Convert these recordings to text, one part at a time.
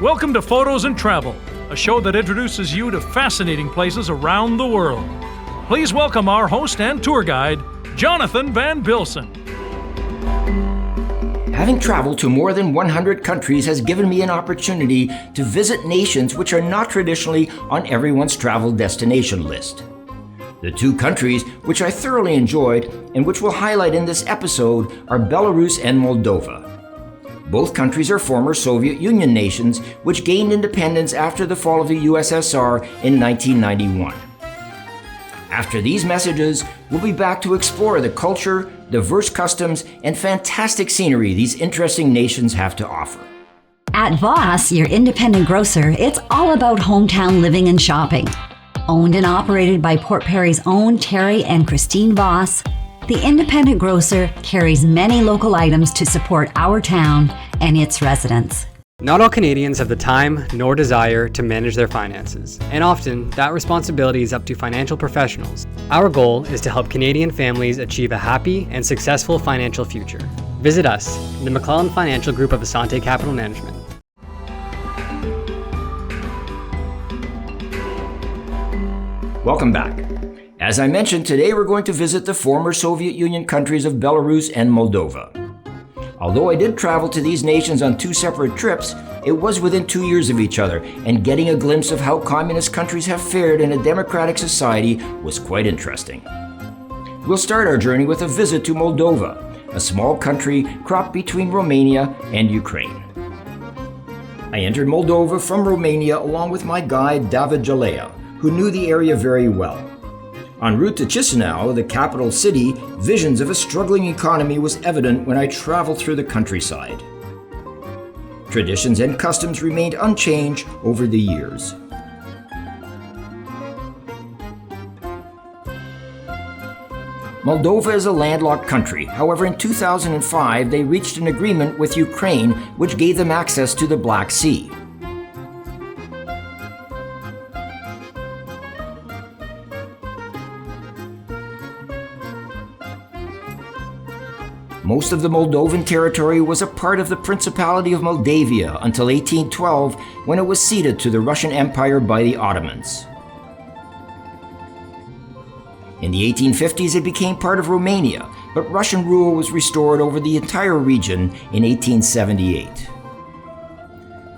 Welcome to photosNtravel, a show that introduces you to fascinating places around the world. Please welcome our host and tour guide, Jonathan van Bilsen. Having traveled to more than 100 countries has given me an opportunity to visit nations which are not traditionally on everyone's travel destination list. The two countries which I thoroughly enjoyed and which we'll highlight in this episode are Belarus and Moldova. Both countries are former Soviet Union nations which gained independence after the fall of the USSR in 1991. After these messages, we'll be back to explore the culture, diverse customs, and fantastic scenery these interesting nations have to offer. At Voss, your independent grocer, it's all about hometown living and shopping. Owned and operated by Port Perry's own Terry and Christine Voss, the independent grocer carries many local items to support our town and its residents. Not all Canadians have the time nor desire to manage their finances, and often that responsibility is up to financial professionals. Our goal is to help Canadian families achieve a happy and successful financial future. Visit us, the McClellan Financial Group of Asante Capital Management. Welcome back. As I mentioned, today we're going to visit the former Soviet Union countries of Belarus and Moldova. Although I did travel to these nations on two separate trips, it was within 2 years of each other, and getting a glimpse of how communist countries have fared in a democratic society was quite interesting. We'll start our journey with a visit to Moldova, a small country cropped between Romania and Ukraine. I entered Moldova from Romania along with my guide David Jalea, who knew the area very well. En route to Chisinau, the capital city, visions of a struggling economy was evident when I traveled through the countryside. Traditions and customs remained unchanged over the years. Moldova is a landlocked country. However, in 2005, they reached an agreement with Ukraine which gave them access to the Black Sea. Most of the Moldovan territory was a part of the Principality of Moldavia until 1812, when it was ceded to the Russian Empire by the Ottomans. In the 1850s, it became part of Romania, but Russian rule was restored over the entire region in 1878.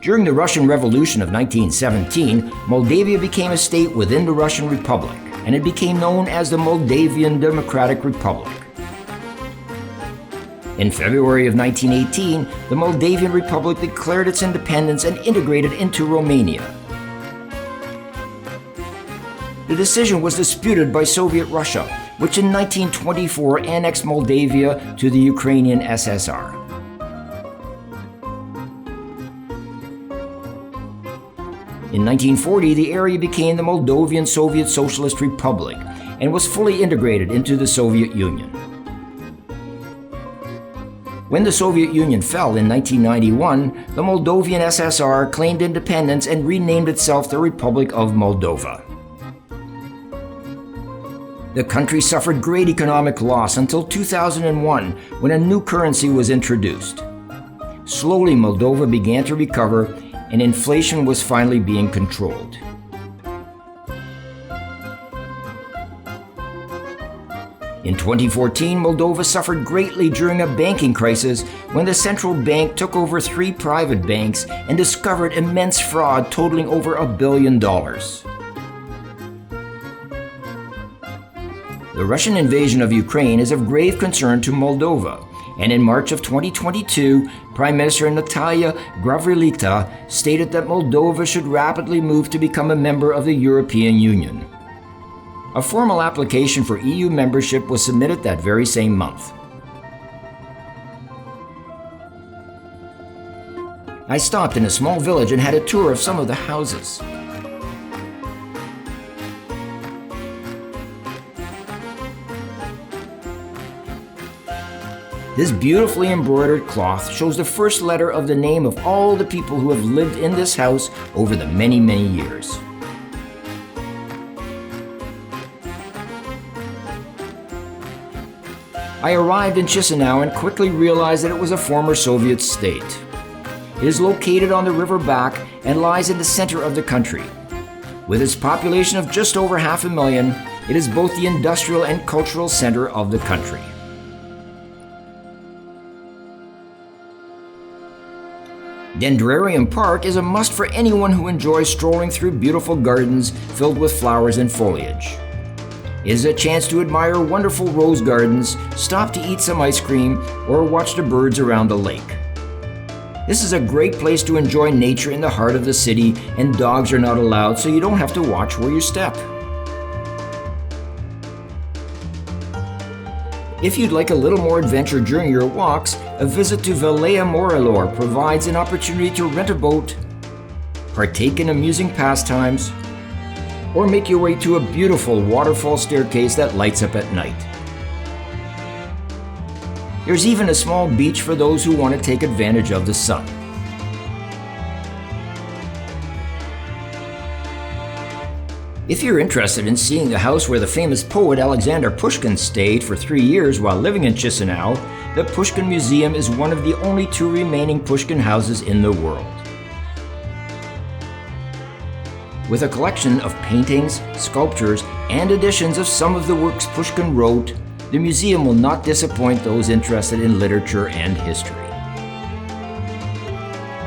During the Russian Revolution of 1917, Moldavia became a state within the Russian Republic, and it became known as the Moldavian Democratic Republic. In February of 1918, the Moldavian Republic declared its independence and integrated into Romania. The decision was disputed by Soviet Russia, which in 1924 annexed Moldavia to the Ukrainian SSR. In 1940, the area became the Moldovan Soviet Socialist Republic and was fully integrated into the Soviet Union. When the Soviet Union fell in 1991, the Moldovan SSR claimed independence and renamed itself the Republic of Moldova. The country suffered great economic loss until 2001, when a new currency was introduced. Slowly, Moldova began to recover, and inflation was finally being controlled. In 2014, Moldova suffered greatly during a banking crisis when the central bank took over 3 private banks and discovered immense fraud totaling over $1 billion. The Russian invasion of Ukraine is of grave concern to Moldova, and in March of 2022, Prime Minister Natalia Gavrilita stated that Moldova should rapidly move to become a member of the European Union. A formal application for EU membership was submitted that very same month. I stopped in a small village and had a tour of some of the houses. This beautifully embroidered cloth shows the first letter of the name of all the people who have lived in this house over the many, many years. I arrived in Chisinau and quickly realized that it was a former Soviet state. It is located on the river back and lies in the center of the country. With its population of just over 500,000, it is both the industrial and cultural center of the country. Dendrarium Park is a must for anyone who enjoys strolling through beautiful gardens filled with flowers and foliage. It is a chance to admire wonderful rose gardens, stop to eat some ice cream, or watch the birds around the lake. This is a great place to enjoy nature in the heart of the city, and dogs are not allowed, so you don't have to watch where you step. If you'd like a little more adventure during your walks, a visit to Valea Morilor provides an opportunity to rent a boat, partake in amusing pastimes, or make your way to a beautiful waterfall staircase that lights up at night. There's even a small beach for those who want to take advantage of the sun. If you're interested in seeing the house where the famous poet Alexander Pushkin stayed for 3 years while living in Chisinau, the Pushkin Museum is one of the only 2 remaining Pushkin houses in the world. With a collection of paintings, sculptures, and editions of some of the works Pushkin wrote, the museum will not disappoint those interested in literature and history.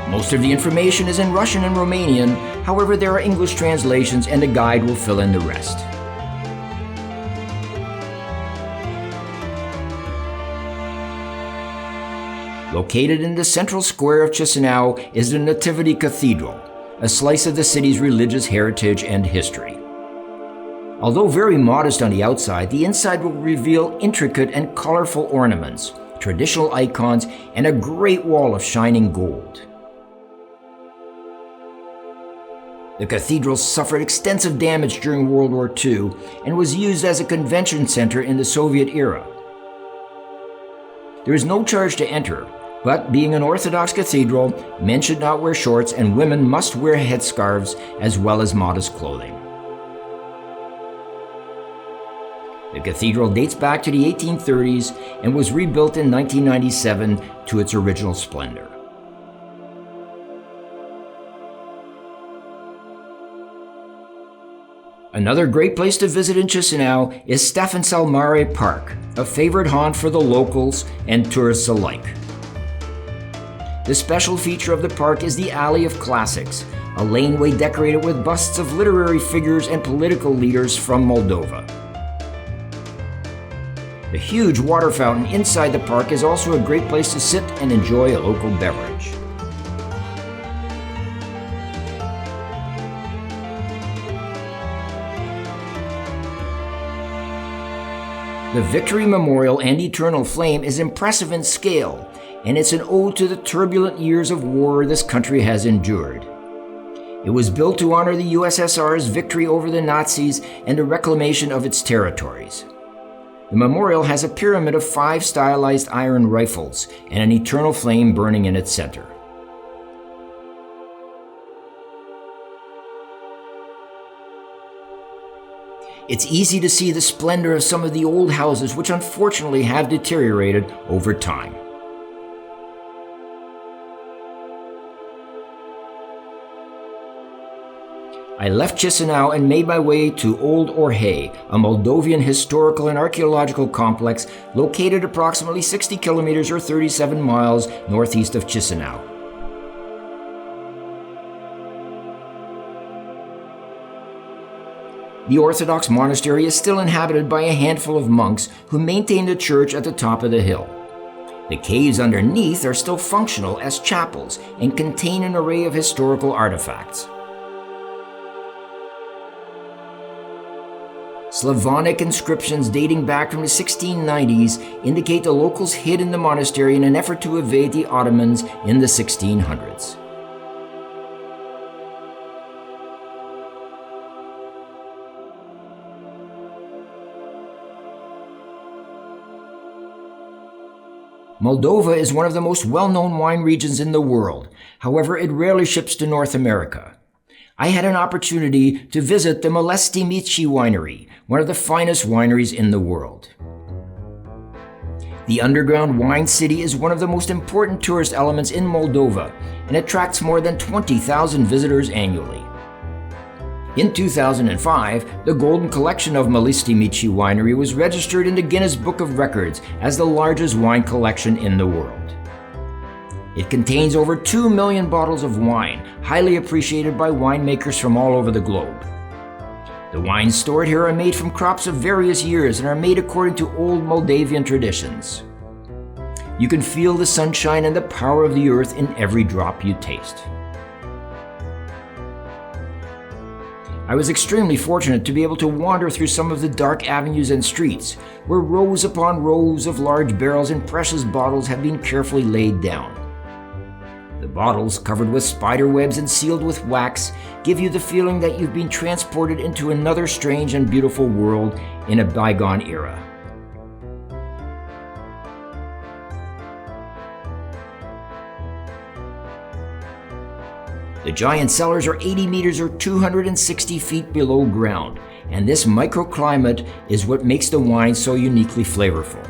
Most of the information is in Russian and Romanian, however there are English translations and a guide will fill in the rest. Located in the central square of Chisinau is the Nativity Cathedral, a slice of the city's religious heritage and history. Although very modest on the outside, the inside will reveal intricate and colorful ornaments, traditional icons, and a great wall of shining gold. The cathedral suffered extensive damage during World War II and was used as a convention center in the Soviet era. There is no charge to enter, but being an Orthodox cathedral, men should not wear shorts and women must wear headscarves as well as modest clothing. The cathedral dates back to the 1830s and was rebuilt in 1997 to its original splendor. Another great place to visit in Chisinau is Stefan Salmare Park, a favorite haunt for the locals and tourists alike. The special feature of the park is the Alley of Classics, a laneway decorated with busts of literary figures and political leaders from Moldova. The huge water fountain inside the park is also a great place to sit and enjoy a local beverage. The Victory Memorial and Eternal Flame is impressive in scale, and it's an ode to the turbulent years of war this country has endured. It was built to honor the USSR's victory over the Nazis and the reclamation of its territories. The memorial has a pyramid of 5 stylized iron rifles and an eternal flame burning in its center. It's easy to see the splendor of some of the old houses which unfortunately have deteriorated over time. I left Chisinau and made my way to Old Orhay, a Moldovan historical and archaeological complex located approximately 60 kilometers or 37 miles northeast of Chisinau. The Orthodox monastery is still inhabited by a handful of monks who maintain the church at the top of the hill. The caves underneath are still functional as chapels and contain an array of historical artifacts. Slavonic inscriptions dating back from the 1690s indicate the locals hid in the monastery in an effort to evade the Ottomans in the 1600s. Moldova is one of the most well-known wine regions in the world. However, it rarely ships to North America. I had an opportunity to visit the Molesti Mici winery, one of the finest wineries in the world. The underground wine city is one of the most important tourist elements in Moldova and attracts more than 20,000 visitors annually. In 2005, the Golden Collection of Malisti Mici Winery was registered in the Guinness Book of Records as the largest wine collection in the world. It contains over 2 million bottles of wine, highly appreciated by winemakers from all over the globe. The wines stored here are made from crops of various years and are made according to old Moldavian traditions. You can feel the sunshine and the power of the earth in every drop you taste. I was extremely fortunate to be able to wander through some of the dark avenues and streets, where rows upon rows of large barrels and precious bottles have been carefully laid down. The bottles, covered with spider webs and sealed with wax, give you the feeling that you've been transported into another strange and beautiful world in a bygone era. The giant cellars are 80 meters or 260 feet below ground, and this microclimate is what makes the wine so uniquely flavorful.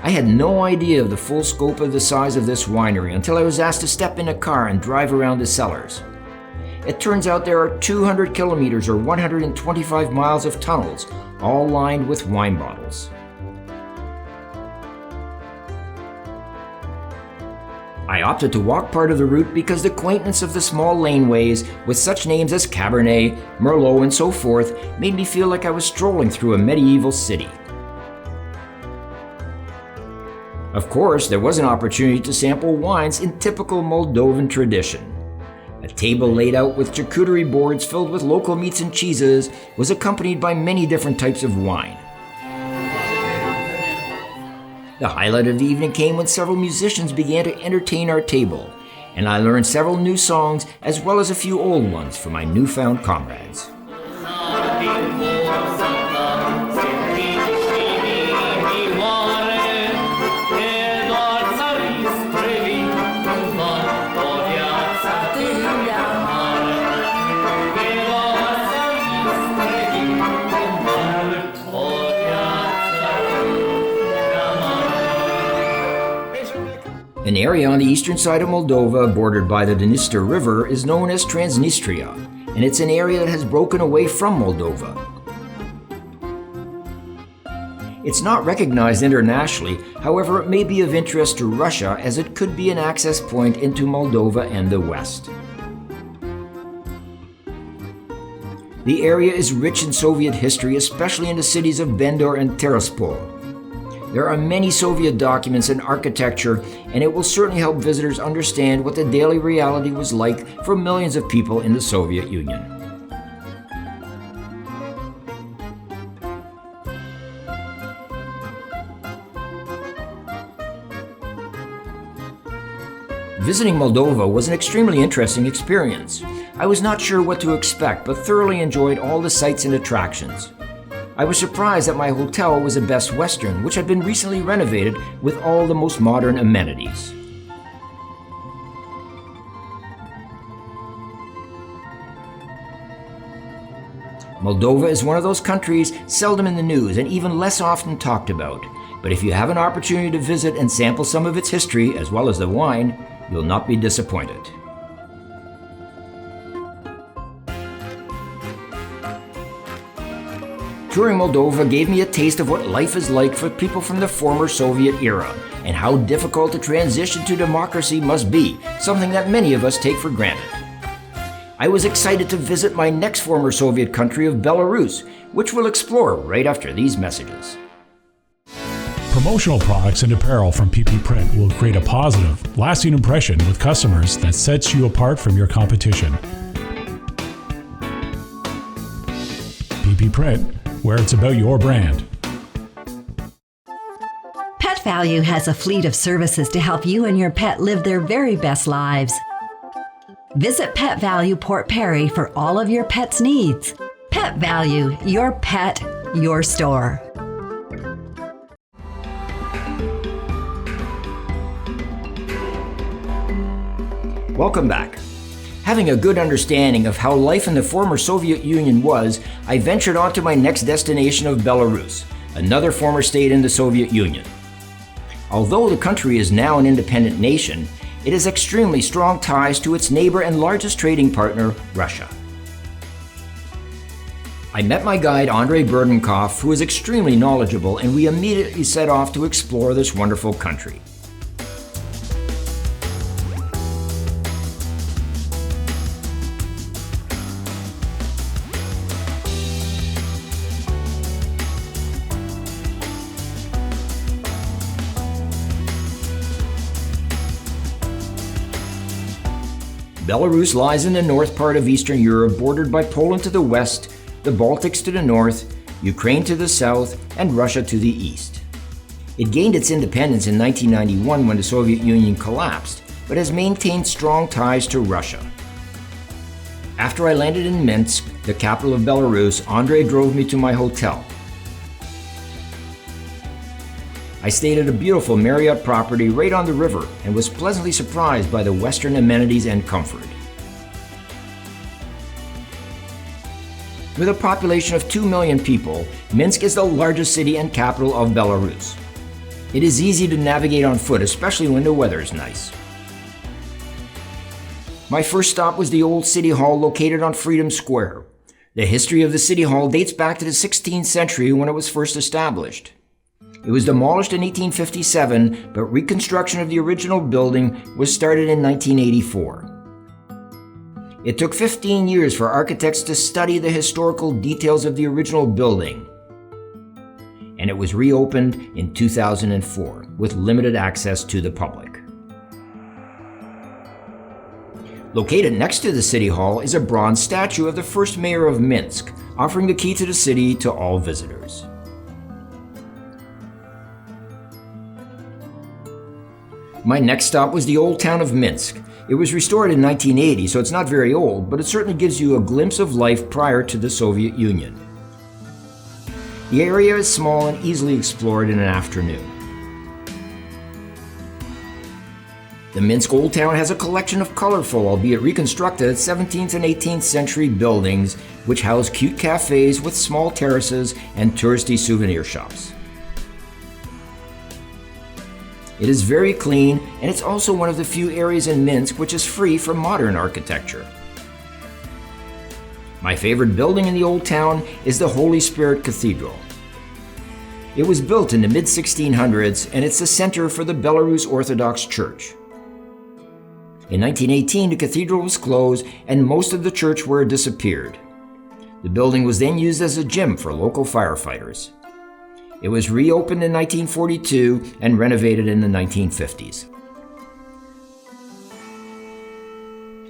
I had no idea of the full scope of the size of this winery until I was asked to step in a car and drive around the cellars. It turns out there are 200 kilometers or 125 miles of tunnels, all lined with wine bottles. I opted to walk part of the route because the quaintness of the small laneways with such names as Cabernet, Merlot, and so forth made me feel like I was strolling through a medieval city. Of course, there was an opportunity to sample wines in typical Moldovan tradition. A table laid out with charcuterie boards filled with local meats and cheeses was accompanied by many different types of wine. The highlight of the evening came when several musicians began to entertain our table, and I learned several new songs as well as a few old ones from my newfound comrades. An area on the eastern side of Moldova, bordered by the Dniester River, is known as Transnistria, and it's an area that has broken away from Moldova. It's not recognized internationally, however, it may be of interest to Russia as it could be an access point into Moldova and the West. The area is rich in Soviet history, especially in the cities of Bendor and Tiraspol. There are many Soviet documents and architecture, and it will certainly help visitors understand what the daily reality was like for millions of people in the Soviet Union. Visiting Moldova was an extremely interesting experience. I was not sure what to expect, but thoroughly enjoyed all the sights and attractions. I was surprised that my hotel was a Best Western, which had been recently renovated with all the most modern amenities. Moldova is one of those countries seldom in the news and even less often talked about. But if you have an opportunity to visit and sample some of its history as well as the wine, you'll not be disappointed. Touring Moldova gave me a taste of what life is like for people from the former Soviet era and how difficult the transition to democracy must be, something that many of us take for granted. I was excited to visit my next former Soviet country of Belarus, which we'll explore right after these messages. Promotional products and apparel from PP Print will create a positive, lasting impression with customers that sets you apart from your competition. PP Print, where it's about your brand. Pet Value has a fleet of services to help you and your pet live their very best lives. Visit Pet Value Port Perry for all of your pet's needs. Pet Value, your pet, your store. Welcome back. Having a good understanding of how life in the former Soviet Union was, I ventured on to my next destination of Belarus, another former state in the Soviet Union. Although the country is now an independent nation, it has extremely strong ties to its neighbor and largest trading partner, Russia. I met my guide Andrei Burdenkopf, who is extremely knowledgeable, and we immediately set off to explore this wonderful country. Belarus lies in the north part of Eastern Europe, bordered by Poland to the west, the Baltics to the north, Ukraine to the south, and Russia to the east. It gained its independence in 1991 when the Soviet Union collapsed, but has maintained strong ties to Russia. After I landed in Minsk, the capital of Belarus, Andrei drove me to my hotel. I stayed at a beautiful Marriott property right on the river and was pleasantly surprised by the Western amenities and comfort. With a population of 2 million people, Minsk is the largest city and capital of Belarus. It is easy to navigate on foot, especially when the weather is nice. My first stop was the old city hall located on Freedom Square. The history of the city hall dates back to the 16th century when it was first established. It was demolished in 1857, but reconstruction of the original building was started in 1984. It took 15 years for architects to study the historical details of the original building, and it was reopened in 2004 with limited access to the public. Located next to the City Hall is a bronze statue of the first mayor of Minsk, offering the key to the city to all visitors. My next stop was the old town of Minsk. It was restored in 1980, so it's not very old, but it certainly gives you a glimpse of life prior to the Soviet Union. The area is small and easily explored in an afternoon. The Minsk Old Town has a collection of colorful, albeit reconstructed, 17th and 18th century buildings, which house cute cafes with small terraces and touristy souvenir shops. It is very clean, and it's also one of the few areas in Minsk which is free from modern architecture. My favorite building in the Old Town is the Holy Spirit Cathedral. It was built in the mid-1600s, and it's the center for the Belarus Orthodox Church. In 1918, the cathedral was closed, and most of the churchware disappeared. The building was then used as a gym for local firefighters. It was reopened in 1942 and renovated in the 1950s.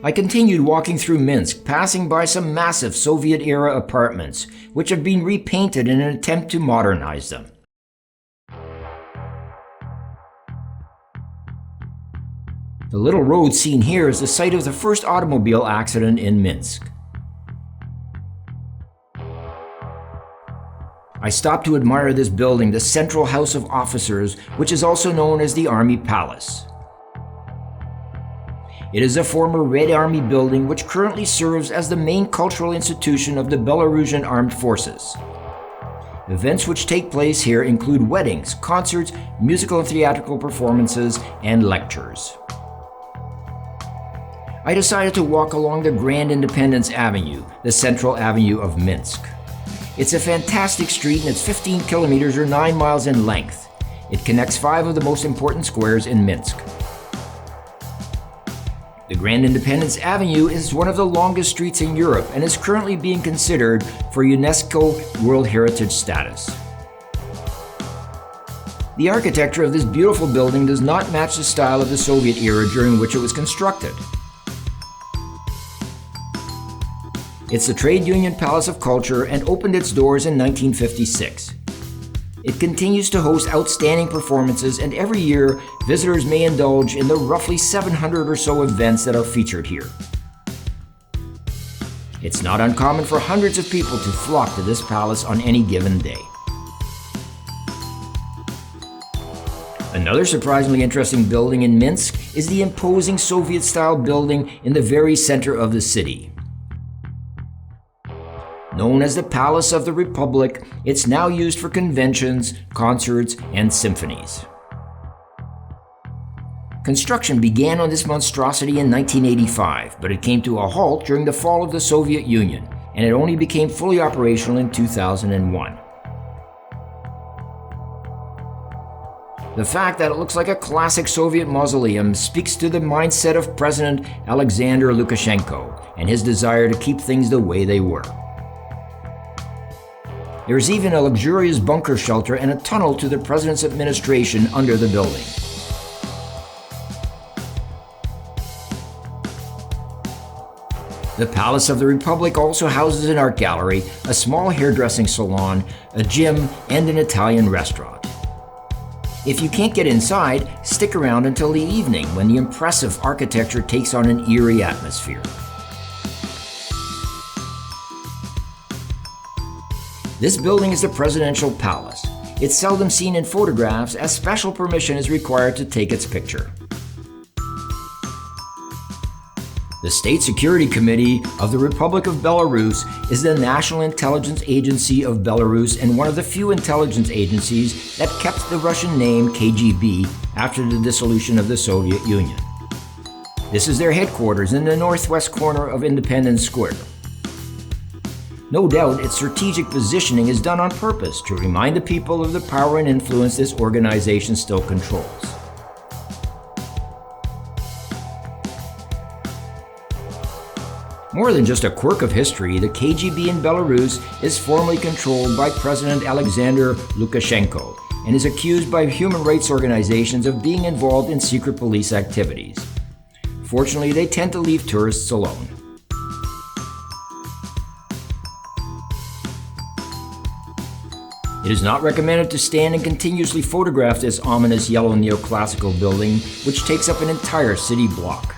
I continued walking through Minsk, passing by some massive Soviet-era apartments, which have been repainted in an attempt to modernize them. The little road seen here is the site of the first automobile accident in Minsk. I stopped to admire this building, the Central House of Officers, which is also known as the Army Palace. It is a former Red Army building which currently serves as the main cultural institution of the Belarusian Armed Forces. Events which take place here include weddings, concerts, musical and theatrical performances, and lectures. I decided to walk along the Grand Independence Avenue, the central avenue of Minsk. It's a fantastic street and it's 15 kilometers or 9 miles in length. It connects 5 of the most important squares in Minsk. The Grand Independence Avenue is one of the longest streets in Europe and is currently being considered for UNESCO World Heritage status. The architecture of this beautiful building does not match the style of the Soviet era during which it was constructed. It's the Trade Union Palace of Culture and opened its doors in 1956. It continues to host outstanding performances, and every year, visitors may indulge in the roughly 700 or so events that are featured here. It's not uncommon for hundreds of people to flock to this palace on any given day. Another surprisingly interesting building in Minsk is the imposing Soviet-style building in the very center of the city. Known as the Palace of the Republic, it's now used for conventions, concerts, and symphonies. Construction began on this monstrosity in 1985, but it came to a halt during the fall of the Soviet Union, and it only became fully operational in 2001. The fact that it looks like a classic Soviet mausoleum speaks to the mindset of President Alexander Lukashenko and his desire to keep things the way they were. There's even a luxurious bunker shelter and a tunnel to the president's administration under the building. The Palace of the Republic also houses an art gallery, a small hairdressing salon, a gym, and an Italian restaurant. If you can't get inside, stick around until the evening when the impressive architecture takes on an eerie atmosphere. This building is the Presidential Palace. It's seldom seen in photographs as special permission is required to take its picture. The State Security Committee of the Republic of Belarus is the national intelligence agency of Belarus and one of the few intelligence agencies that kept the Russian name KGB after the dissolution of the Soviet Union. This is their headquarters in the northwest corner of Independence Square. No doubt its strategic positioning is done on purpose to remind the people of the power and influence this organization still controls. More than just a quirk of history, the KGB in Belarus is formally controlled by President Alexander Lukashenko and is accused by human rights organizations of being involved in secret police activities. Fortunately, they tend to leave tourists alone. It is not recommended to stand and continuously photograph this ominous yellow neoclassical building, which takes up an entire city block.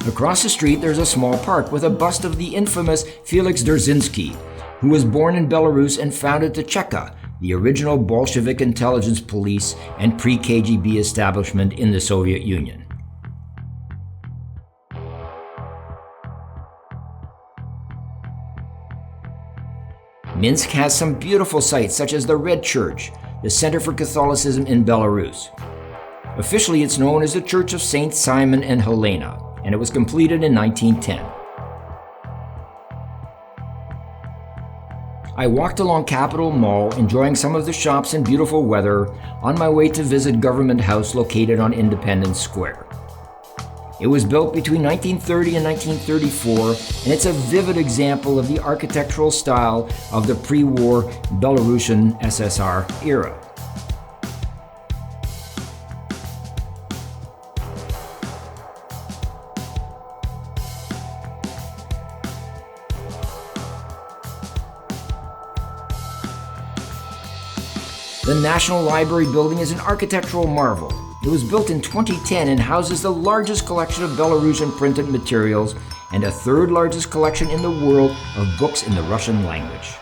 Across the street, there's a small park with a bust of the infamous Felix Dzerzhinsky, who was born in Belarus and founded the Cheka, the original Bolshevik intelligence police and pre-KGB establishment in the Soviet Union. Minsk has some beautiful sites such as the Red Church, the Center for Catholicism in Belarus. Officially, it's known as the Church of Saint Simon and Helena, and it was completed in 1910. I walked along Capitol Mall, enjoying some of the shops and beautiful weather, on my way to visit Government House located on Independence Square. It was built between 1930 and 1934, and it's a vivid example of the architectural style of the pre-war Belarusian SSR era. The National Library building is an architectural marvel. It was built in 2010 and houses the largest collection of Belarusian printed materials and a third largest collection in the world of books in the Russian language.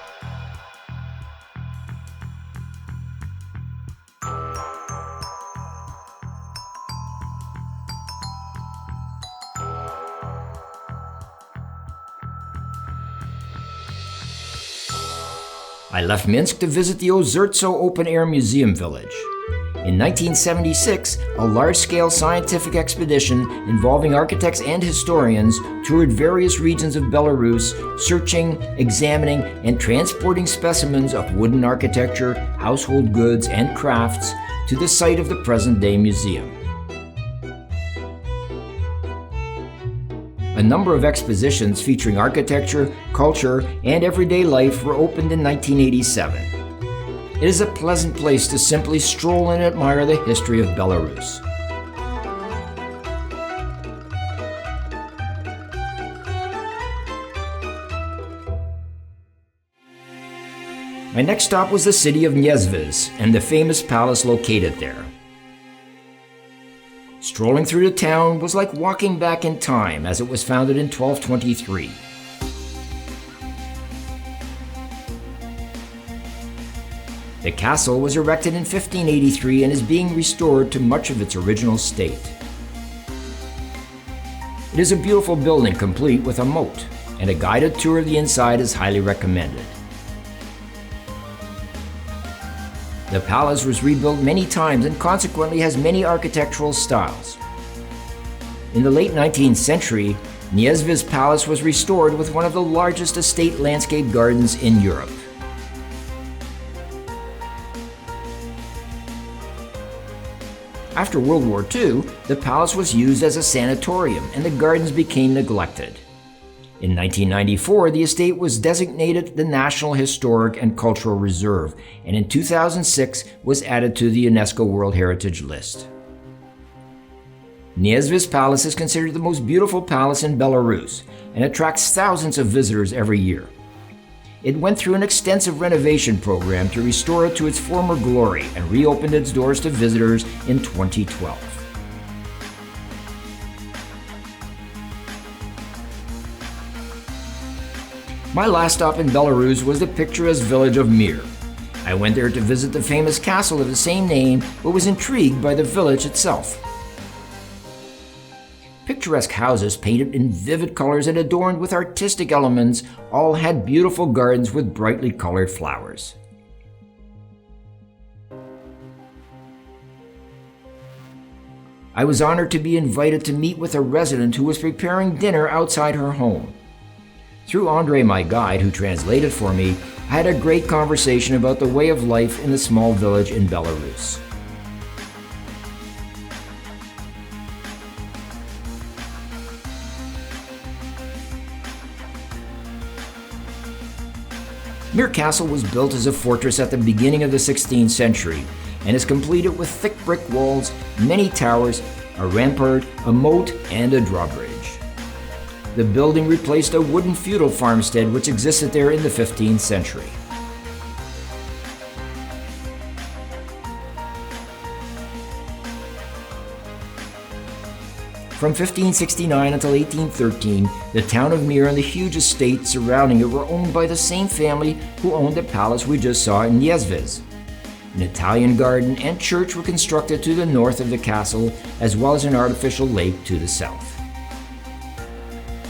I left Minsk to visit the Ozertso Open-Air Museum Village. In 1976, a large-scale scientific expedition involving architects and historians toured various regions of Belarus, searching, examining, and transporting specimens of wooden architecture, household goods, and crafts to the site of the present-day museum. A number of expositions featuring architecture, culture, and everyday life were opened in 1987. It is a pleasant place to simply stroll and admire the history of Belarus. My next stop was the city of Niezviz and the famous palace located there. Strolling through the town was like walking back in time, as it was founded in 1223. The castle was erected in 1583 and is being restored to much of its original state. It is a beautiful building complete with a moat, and a guided tour of the inside is highly recommended. The palace was rebuilt many times and consequently has many architectural styles. In the late 19th century, Niezvi's palace was restored with one of the largest estate landscape gardens in Europe. After World War II, the palace was used as a sanatorium and the gardens became neglected. In 1994, the estate was designated the National Historic and Cultural Reserve, and in 2006 was added to the UNESCO World Heritage List. Niezvi's palace is considered the most beautiful palace in Belarus and attracts thousands of visitors every year. It went through an extensive renovation program to restore it to its former glory and reopened its doors to visitors in 2012. My last stop in Belarus was the picturesque village of Mir. I went there to visit the famous castle of the same name, but was intrigued by the village itself. Picturesque houses painted in vivid colors and adorned with artistic elements all had beautiful gardens with brightly colored flowers. I was honored to be invited to meet with a resident who was preparing dinner outside her home. Through Orhay, my guide, who translated for me, I had a great conversation about the way of life in the small village in Belarus. Mir Castle was built as a fortress at the beginning of the 16th century and is completed with thick brick walls, many towers, a rampart, a moat, and a drawbridge. The building replaced a wooden feudal farmstead which existed there in the 15th century. From 1569 until 1813, the town of Mir and the huge estate surrounding it were owned by the same family who owned the palace we just saw in Niezvi's. An Italian garden and church were constructed to the north of the castle, as well as an artificial lake to the south.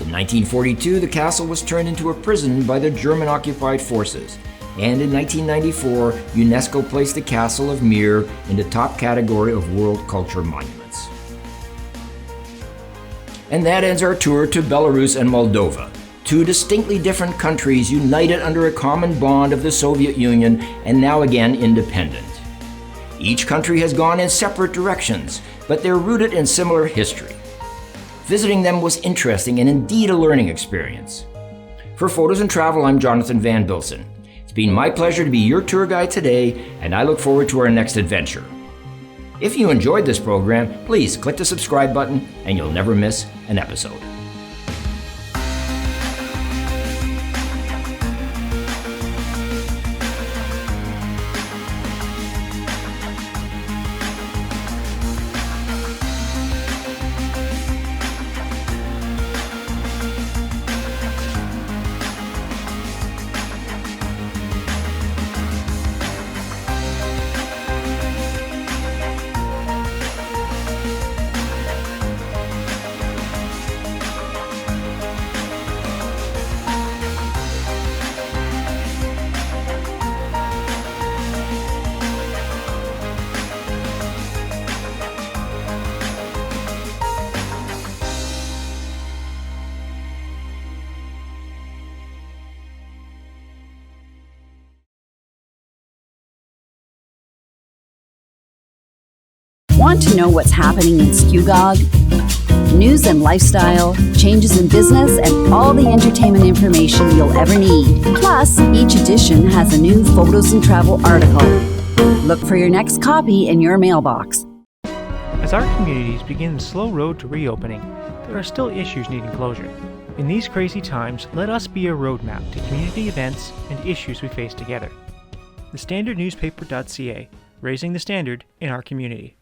In 1942, the castle was turned into a prison by the German-occupied forces, and in 1994, UNESCO placed the Castle of Mir in the top category of World Culture Monuments. And that ends our tour to Belarus and Moldova, two distinctly different countries united under a common bond of the Soviet Union and now again independent. Each country has gone in separate directions, but they're rooted in similar history. Visiting them was interesting and indeed a learning experience. For photosNtravel, I'm Jonathan van Bilsen. It's been my pleasure to be your tour guide today, and I look forward to our next adventure. If you enjoyed this program, please click the subscribe button and you'll never miss an episode. Want to know what's happening in Skugog? News and lifestyle, changes in business, and all the entertainment information you'll ever need. Plus, each edition has a new photosNtravel article. Look for your next copy in your mailbox. As our communities begin the slow road to reopening, there are still issues needing closure. In these crazy times, let us be a roadmap to community events and issues we face together. TheStandardNewspaper.ca, raising the standard in our community.